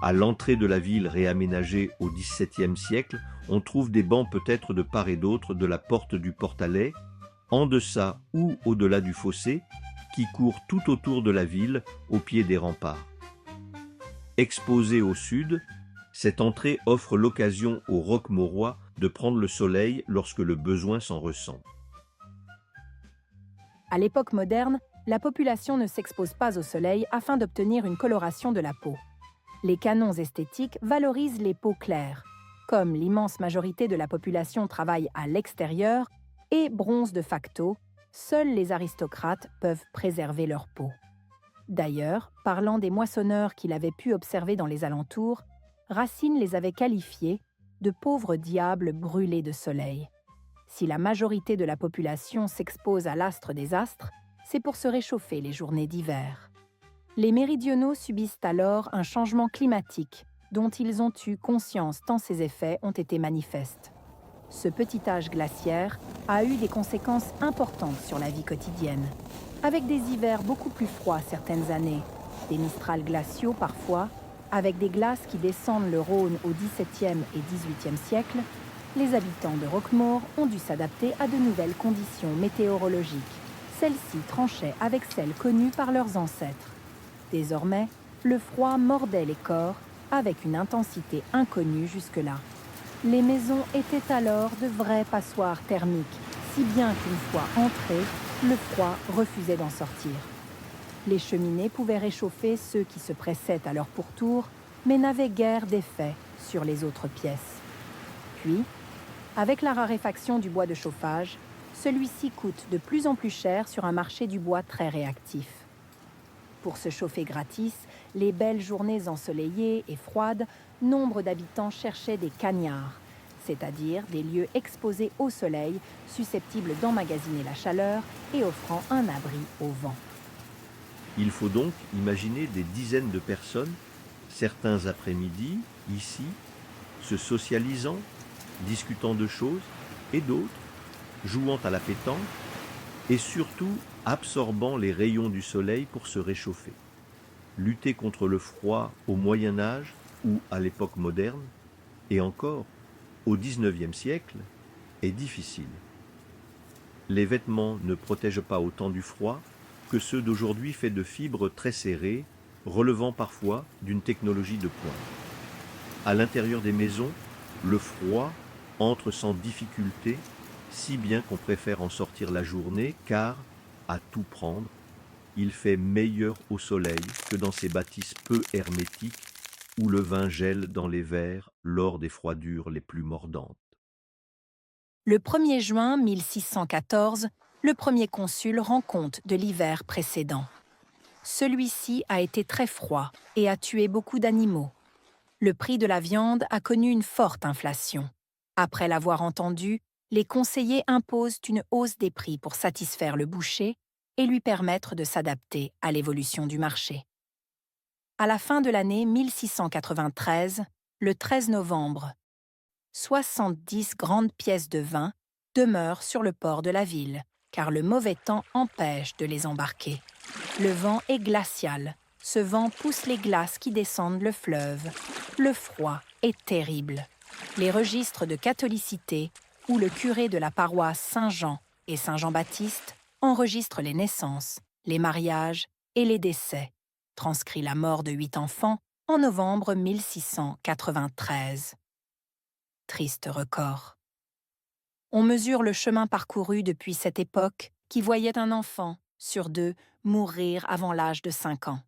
À l'entrée de la ville réaménagée au XVIIe siècle, on trouve des bancs peut-être de part et d'autre de la porte du Portalet, en deçà ou au-delà du fossé, qui court tout autour de la ville, au pied des remparts. Exposée au sud, cette entrée offre l'occasion aux Roquemaurois de prendre le soleil lorsque le besoin s'en ressent. À l'époque moderne, la population ne s'expose pas au soleil afin d'obtenir une coloration de la peau. Les canons esthétiques valorisent les peaux claires. Comme l'immense majorité de la population travaille à l'extérieur et bronze de facto, seuls les aristocrates peuvent préserver leur peau. D'ailleurs, parlant des moissonneurs qu'il avait pu observer dans les alentours, Racine les avait qualifiés de pauvres diables brûlés de soleil. Si la majorité de la population s'expose à l'astre des astres, c'est pour se réchauffer les journées d'hiver. Les méridionaux subissent alors un changement climatique dont ils ont eu conscience tant ces effets ont été manifestes. Ce petit âge glaciaire a eu des conséquences importantes sur la vie quotidienne, avec des hivers beaucoup plus froids certaines années, des mistrals glaciaux parfois, avec des glaces qui descendent le Rhône au XVIIe et XVIIIe siècle. Les habitants de Roquemaure ont dû s'adapter à de nouvelles conditions météorologiques. Celles-ci tranchaient avec celles connues par leurs ancêtres. Désormais, le froid mordait les corps avec une intensité inconnue jusque-là. Les maisons étaient alors de vraies passoires thermiques, si bien qu'une fois entrées, le froid refusait d'en sortir. Les cheminées pouvaient réchauffer ceux qui se pressaient à leur pourtour, mais n'avaient guère d'effet sur les autres pièces. Puis, avec la raréfaction du bois de chauffage, celui-ci coûte de plus en plus cher sur un marché du bois très réactif. Pour se chauffer gratis, les belles journées ensoleillées et froides, nombre d'habitants cherchaient des cagnards, c'est-à-dire des lieux exposés au soleil, susceptibles d'emmagasiner la chaleur et offrant un abri au vent. Il faut donc imaginer des dizaines de personnes, certains après-midi, ici, se socialisant, discutant de choses, et d'autres, jouant à la pétanque, et surtout absorbant les rayons du soleil pour se réchauffer. Lutter contre le froid au Moyen Âge ou à l'époque moderne, et encore au XIXe siècle, est difficile. Les vêtements ne protègent pas autant du froid que ceux d'aujourd'hui faits de fibres très serrées, relevant parfois d'une technologie de pointe. À l'intérieur des maisons, le froid entre sans difficulté, si bien qu'on préfère en sortir la journée, car, à tout prendre, il fait meilleur au soleil que dans ces bâtisses peu hermétiques où le vin gèle dans les verres lors des froidures les plus mordantes. Le 1er juin 1614, le premier consul rend compte de l'hiver précédent. Celui-ci a été très froid et a tué beaucoup d'animaux. Le prix de la viande a connu une forte inflation. Après l'avoir entendu, les conseillers imposent une hausse des prix pour satisfaire le boucher et lui permettre de s'adapter à l'évolution du marché. À la fin de l'année 1693, le 13 novembre, 70 grandes pièces de vin demeurent sur le port de la ville, car le mauvais temps empêche de les embarquer. Le vent est glacial. Ce vent pousse les glaces qui descendent le fleuve. Le froid est terrible. Les registres de catholicité, où le curé de la paroisse Saint-Jean et Saint-Jean-Baptiste enregistrent les naissances, les mariages et les décès, transcrit la mort de 8 enfants en novembre 1693. Triste record. On mesure le chemin parcouru depuis cette époque qui voyait un enfant sur 2 mourir avant l'âge de 5 ans.